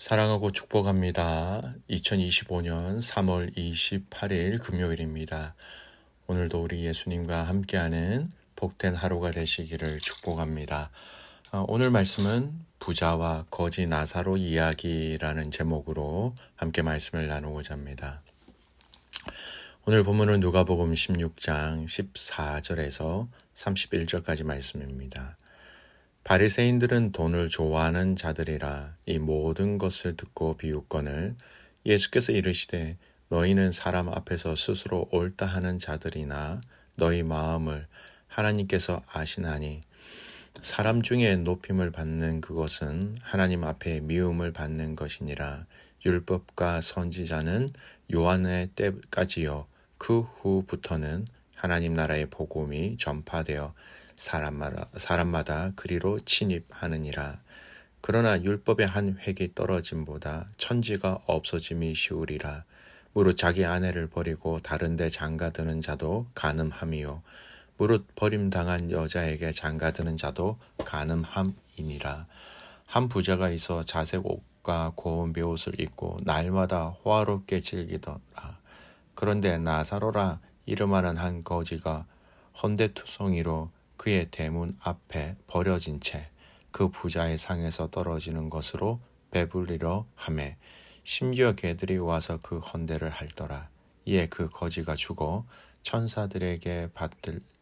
사랑하고 축복합니다. 2025년 3월 28일 금요일입니다. 오늘도 우리 예수님과 함께하는 복된 하루가 되시기를 축복합니다. 오늘 말씀은 부자와 거지 나사로 이야기라는 제목으로 함께 말씀을 나누고자 합니다. 오늘 본문은 누가복음 16장 14절에서 31절까지 말씀입니다. 바리새인들은 돈을 좋아하는 자들이라 이 모든 것을 듣고 비웃거늘 예수께서 이르시되 너희는 사람 앞에서 스스로 옳다 하는 자들이나 너희 마음을 하나님께서 아시나니 사람 중에 높임을 받는 그것은 하나님 앞에 미움을 받는 것이니라. 율법과 선지자는 요한의 때까지요 그 후부터는 하나님 나라의 복음이 전파되어 사람마다 그리로 침입하느니라. 그러나 율법의 한 획이 떨어짐보다 천지가 없어짐이 쉬우리라. 무릇 자기 아내를 버리고 다른 데 장가드는 자도 가늠함이요 무릇 버림당한 여자에게 장가드는 자도 가늠함이니라. 한 부자가 있어 자색 옷과 고운 베옷을 입고 날마다 호화롭게 즐기더라. 그런데 나사로라 이름하는 한 거지가 헌데투성이로 그의 대문 앞에 버려진 채 그 부자의 상에서 떨어지는 것으로 배불리려 하매 심지어 개들이 와서 그 헌대를 핥더라. 이에 그 거지가 죽어 천사들에게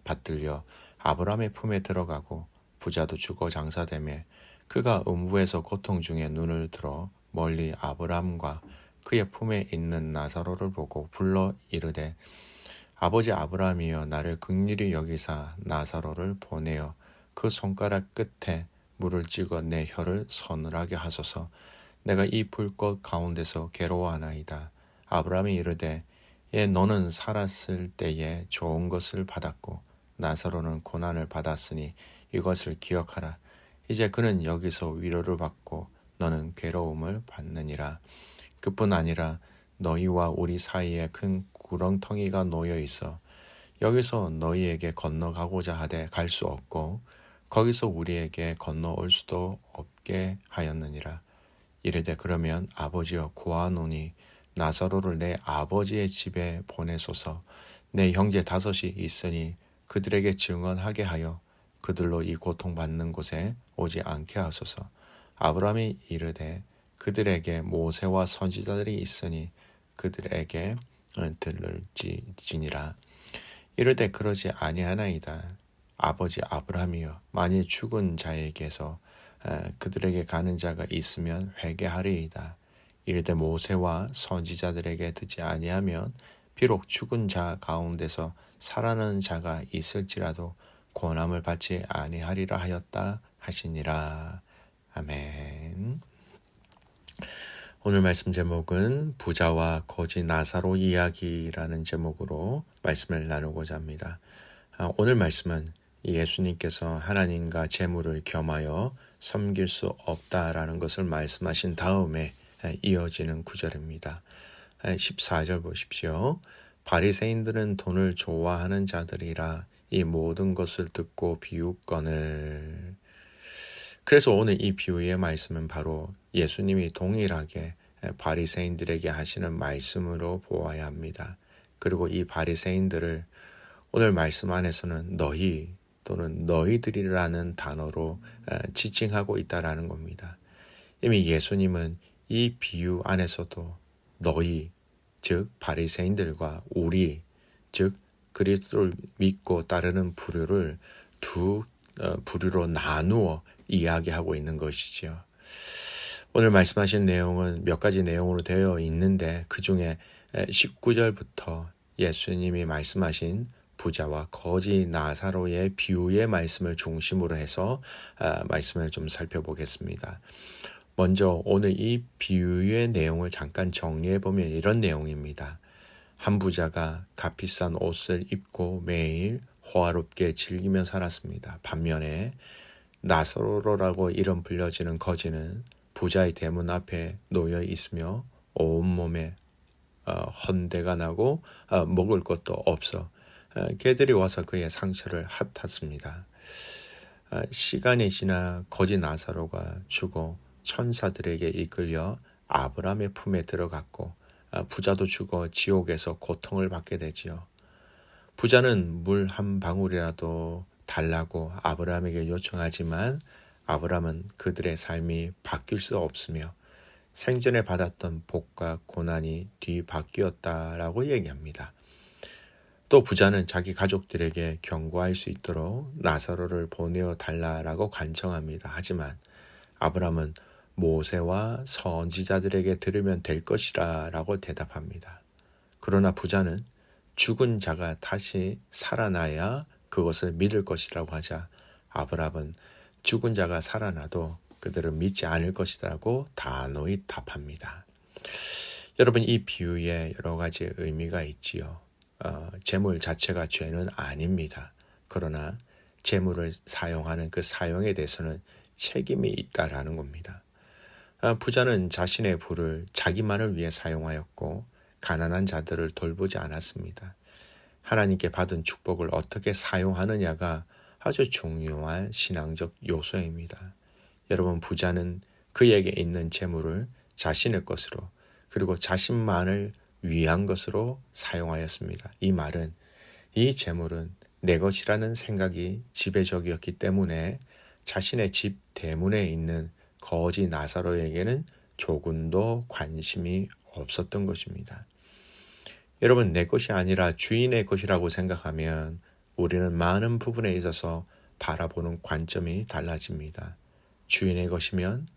받들려 아브라함의 품에 들어가고 부자도 죽어 장사되매 그가 음부에서 고통 중에 눈을 들어 멀리 아브라함과 그의 품에 있는 나사로를 보고 불러 이르되 아버지 아브라함이여 나를 긍휼히 여기사 나사로를 보내어 그 손가락 끝에 물을 찍어 내 혀를 서늘하게 하소서. 내가 이 불꽃 가운데서 괴로워하나이다. 아브라함이 이르되 너는 살았을 때에 좋은 것을 받았고 나사로는 고난을 받았으니 이것을 기억하라. 이제 그는 여기서 위로를 받고 너는 괴로움을 받느니라. 그뿐 아니라 너희와 우리 사이에 큰 구렁텅이가 놓여 있어 여기서 너희에게 건너가고자 하되 갈 수 없고 거기서 우리에게 건너올 수도 없게 하였느니라. 이르되 그러면 아버지여 구하노니 나사로를 내 아버지의 집에 보내소서. 내 형제 5이 있으니 그들에게 증언하게 하여 그들로 이 고통받는 곳에 오지 않게 하소서. 아브라함이 이르되 그들에게 모세와 선지자들이 있으니 그들에게 들을지니라. 이르되 그러지 아니하나이다. 아버지 아브라함이여 만일 죽은 자에게서 그들에게 가는 자가 있으면 회개하리이다. 이르되 모세와 선지자들에게 듣지 아니하면 비록 죽은 자 가운데서 살아나는 자가 있을지라도 고난을 받지 아니하리라 하였다 하시니라. 아멘. 오늘 말씀 제목은 부자와 거지 나사로 이야기라는 제목으로 말씀을 나누고자 합니다. 오늘 말씀은 예수님께서 하나님과 재물을 겸하여 섬길 수 없다라는 것을 말씀하신 다음에 이어지는 구절입니다. 14절 보십시오. 바리새인들은 돈을 좋아하는 자들이라 이 모든 것을 듣고 비웃거늘. 그래서 오늘 이 비유의 말씀은 바로 예수님이 동일하게 바리새인들에게 하시는 말씀으로 보아야 합니다. 그리고 이 바리새인들을 오늘 말씀 안에서는 너희 또는 너희들이라는 단어로 지칭하고 있다라는 겁니다. 이미 예수님은 이 비유 안에서도 너희, 즉 바리새인들과 우리, 즉 그리스도를 믿고 따르는 부류를 두 부류로 나누어 이야기하고 있는 것이지요. 오늘 말씀하신 내용은 몇 가지 내용으로 되어 있는데 그 중에 19절부터 예수님이 말씀하신 부자와 거지 나사로의 비유의 말씀을 중심으로 해서 말씀을 좀 살펴보겠습니다. 먼저 오늘 이 비유의 내용을 잠깐 정리해보면 이런 내용입니다. 한 부자가 값비싼 옷을 입고 매일 호화롭게 즐기며 살았습니다. 반면에 나사로라고 이름 불려지는 거지는 부자의 대문 앞에 놓여 있으며 온몸에 헌대가 나고 먹을 것도 없어 개들이 와서 그의 상처를 핫았습니다. 시간이 지나 거지 나사로가 죽어 천사들에게 이끌려 아브라함의 품에 들어갔고 부자도 죽어 지옥에서 고통을 받게 되지요. 부자는 물 한 방울이라도 달라고 아브라함에게 요청하지만 아브라함은 그들의 삶이 바뀔 수 없으며 생전에 받았던 복과 고난이 뒤바뀌었다라고 얘기합니다. 또 부자는 자기 가족들에게 경고할 수 있도록 나사로를 보내어 달라라고 간청합니다. 하지만 아브라함은 모세와 선지자들에게 들으면 될 것이라 라고 대답합니다. 그러나 부자는 죽은 자가 다시 살아나야 그것을 믿을 것이라고 하자 아브라함은 죽은 자가 살아나도 그들은 믿지 않을 것이라고 단호히 답합니다. 여러분, 이 비유에 여러 가지 의미가 있지요. 재물 자체가 죄는 아닙니다. 그러나 재물을 사용하는 그 사용에 대해서는 책임이 있다라는 겁니다. 부자는 자신의 부를 자기만을 위해 사용하였고 가난한 자들을 돌보지 않았습니다. 하나님께 받은 축복을 어떻게 사용하느냐가 아주 중요한 신앙적 요소입니다. 여러분, 부자는 그에게 있는 재물을 자신의 것으로 그리고 자신만을 위한 것으로 사용하였습니다. 이 말은 이 재물은 내 것이라는 생각이 지배적이었기 때문에 자신의 집 대문에 있는 거지 나사로에게는 조금도 관심이 없었던 것입니다. 여러분, 내 것이 아니라 주인의 것이라고 생각하면 우리는 많은 부분에 있어서 바라보는 관점이 달라집니다. 주인의 것이면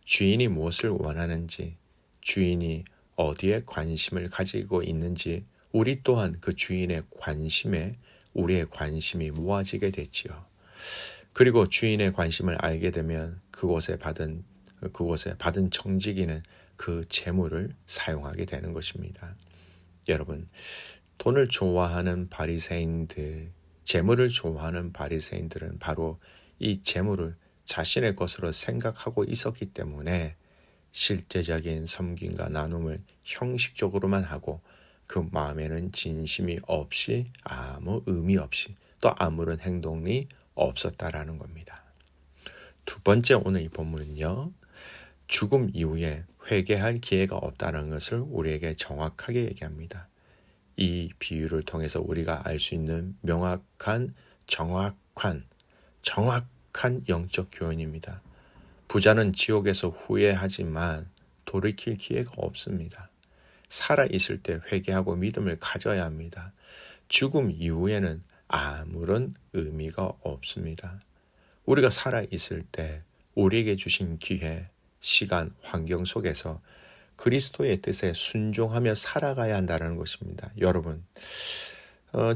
주인이 무엇을 원하는지, 주인이 어디에 관심을 가지고 있는지 우리 또한 그 주인의 관심에 우리의 관심이 모아지게 됐지요. 그리고 주인의 관심을 알게 되면 그곳에 받은 정직이는 그 재물을 사용하게 되는 것입니다. 여러분, 돈을 좋아하는 바리새인들, 재물을 좋아하는 바리새인들은 바로 이 재물을 자신의 것으로 생각하고 있었기 때문에 실제적인 섬김과 나눔을 형식적으로만 하고 그 마음에는 진심이 없이 아무 의미 없이 또 아무런 행동이 없었다라는 겁니다. 두 번째, 오늘 이 본문은요, 죽음 이후에 회개할 기회가 없다는 것을 우리에게 정확하게 얘기합니다. 이 비유를 통해서 우리가 알 수 있는 명확한 정확한 영적 교훈입니다. 부자는 지옥에서 후회하지만 돌이킬 기회가 없습니다. 살아있을 때 회개하고 믿음을 가져야 합니다. 죽음 이후에는 아무런 의미가 없습니다. 우리가 살아있을 때 우리에게 주신 기회, 시간, 환경 속에서 그리스도의 뜻에 순종하며 살아가야 한다는 것입니다. 여러분,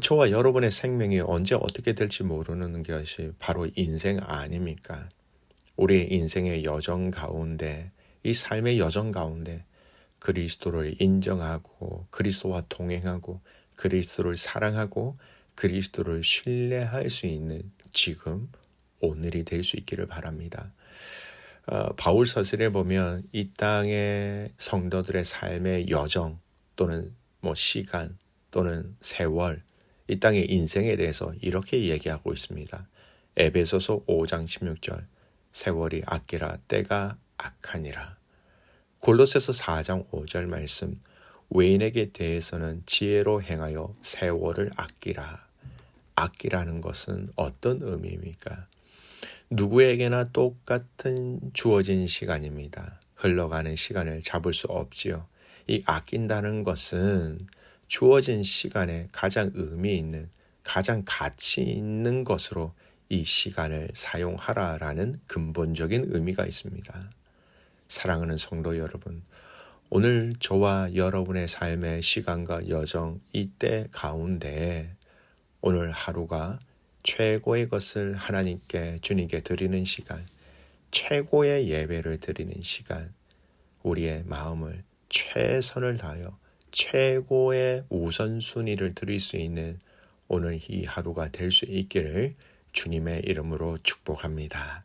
저와 여러분의 생명이 언제 어떻게 될지 모르는 것이 바로 인생 아닙니까? 우리의 인생의 여정 가운데, 이 삶의 여정 가운데 그리스도를 인정하고 그리스도와 동행하고 그리스도를 사랑하고 그리스도를 신뢰할 수 있는 지금, 오늘이 될 수 있기를 바랍니다. 바울 서술에 보면 이 땅의 성도들의 삶의 여정 또는 시간 또는 세월, 이 땅의 인생에 대해서 이렇게 얘기하고 있습니다. 에베소서 5장 16절, 세월이 아끼라 때가 악하니라. 골로새서 4장 5절 말씀, 외인에게 대해서는 지혜로 행하여 세월을 아끼라. 아끼라는 것은 어떤 의미입니까? 누구에게나 똑같은 주어진 시간입니다. 흘러가는 시간을 잡을 수 없지요. 이 아낀다는 것은 주어진 시간에 가장 의미 있는, 가장 가치 있는 것으로 이 시간을 사용하라라는 근본적인 의미가 있습니다. 사랑하는 성도 여러분, 오늘 저와 여러분의 삶의 시간과 여정, 이때 가운데 오늘 하루가 최고의 것을 하나님께, 주님께 드리는 시간, 최고의 예배를 드리는 시간, 우리의 마음을 최선을 다하여 최고의 우선순위를 드릴 수 있는 오늘 이 하루가 될 수 있기를 주님의 이름으로 축복합니다.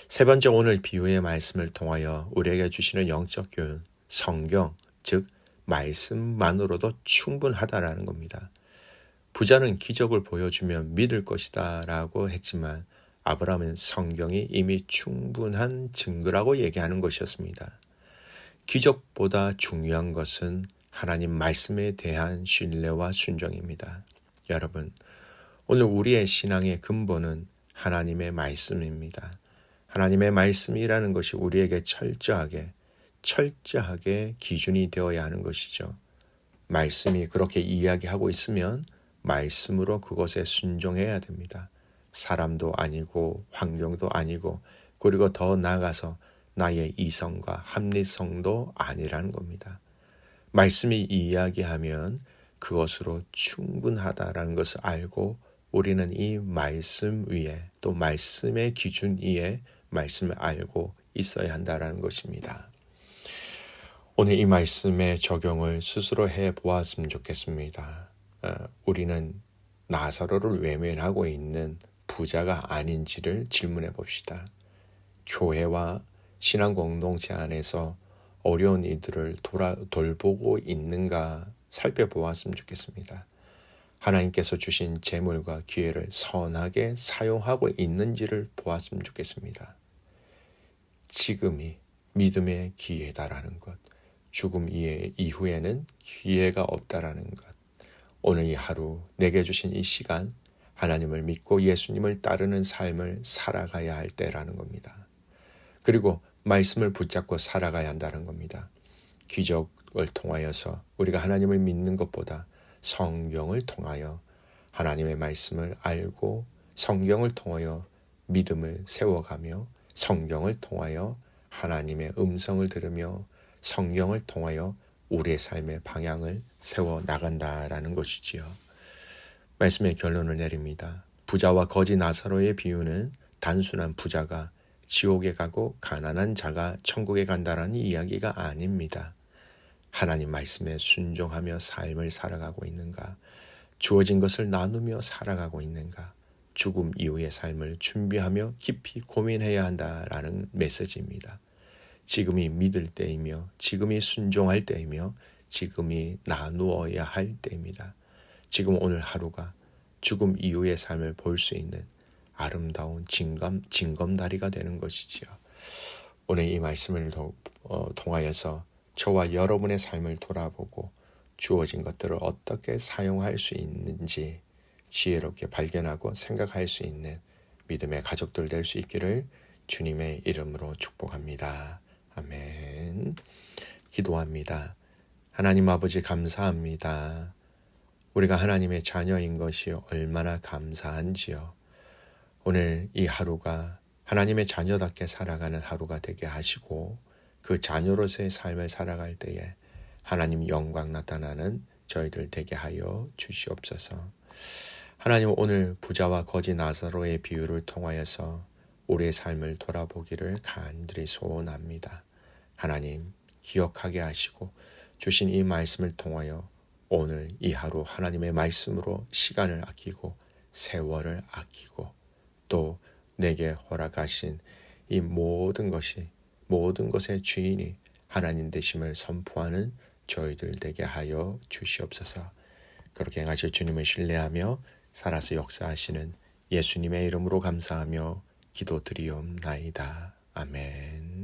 세 번째, 오늘 비유의 말씀을 통하여 우리에게 주시는 영적 교훈, 성경, 즉 말씀만으로도 충분하다라는 겁니다. 부자는 기적을 보여주면 믿을 것이다 라고 했지만 아브라함은 성경이 이미 충분한 증거라고 얘기하는 것이었습니다. 기적보다 중요한 것은 하나님 말씀에 대한 신뢰와 순종입니다. 여러분, 오늘 우리의 신앙의 근본은 하나님의 말씀입니다. 하나님의 말씀이라는 것이 우리에게 철저하게 기준이 되어야 하는 것이죠. 말씀이 그렇게 이야기하고 있으면 말씀으로 그것에 순종해야 됩니다. 사람도 아니고 환경도 아니고 그리고 더 나아가서 나의 이성과 합리성도 아니라는 겁니다. 말씀이 이야기하면 그것으로 충분하다라는 것을 알고 우리는 이 말씀 위에 또 말씀의 기준 위에 말씀을 알고 있어야 한다는 것입니다. 오늘 이 말씀의 적용을 스스로 해보았으면 좋겠습니다. 우리는 나사로를 외면하고 있는 부자가 아닌지를 질문해 봅시다. 교회와 신앙 공동체 안에서 어려운 이들을 돌보고 있는가 살펴보았으면 좋겠습니다. 하나님께서 주신 재물과 기회를 선하게 사용하고 있는지를 보았으면 좋겠습니다. 지금이 믿음의 기회다라는 것, 죽음 이후에는 기회가 없다라는 것, 오늘 이 하루 내게 주신 이 시간 하나님을 믿고 예수님을 따르는 삶을 살아가야 할 때라는 겁니다. 그리고 말씀을 붙잡고 살아가야 한다는 겁니다. 기적을 통하여서 우리가 하나님을 믿는 것보다 성경을 통하여 하나님의 말씀을 알고 성경을 통하여 믿음을 세워가며 성경을 통하여 하나님의 음성을 들으며 성경을 통하여 우리의 삶의 방향을 세워 나간다라는 것이지요. 말씀의 결론을 내립니다. 부자와 거지 나사로의 비유는 단순한 부자가 지옥에 가고 가난한 자가 천국에 간다라는 이야기가 아닙니다. 하나님 말씀에 순종하며 삶을 살아가고 있는가? 주어진 것을 나누며 살아가고 있는가? 죽음 이후의 삶을 준비하며 깊이 고민해야 한다라는 메시지입니다. 지금이 믿을 때이며 지금이 순종할 때이며 지금이 나누어야 할 때입니다. 지금 오늘 하루가 죽음 이후의 삶을 볼 수 있는 아름다운 징검다리가 되는 것이지요. 오늘 이 말씀을 통하여서 저와 여러분의 삶을 돌아보고 주어진 것들을 어떻게 사용할 수 있는지 지혜롭게 발견하고 생각할 수 있는 믿음의 가족들 될 수 있기를 주님의 이름으로 축복합니다. 아멘. 기도합니다. 하나님 아버지 감사합니다. 우리가 하나님의 자녀인 것이 얼마나 감사한지요. 오늘 이 하루가 하나님의 자녀답게 살아가는 하루가 되게 하시고 그 자녀로서의 삶을 살아갈 때에 하나님 영광 나타나는 저희들 되게 하여 주시옵소서. 하나님 오늘 부자와 거지 나사로의 비유를 통하여서 우리의 삶을 돌아보기를 간절히 소원합니다. 하나님 기억하게 하시고 주신 이 말씀을 통하여 오늘 이 하루 하나님의 말씀으로 시간을 아끼고 세월을 아끼고 또 내게 허락하신 이 모든 것의 주인이 하나님 되심을 선포하는 저희들 되게 하여 주시옵소서. 그렇게 행하실 주님을 신뢰하며 살아서 역사하시는 예수님의 이름으로 감사하며 기도드리옵나이다. 아멘.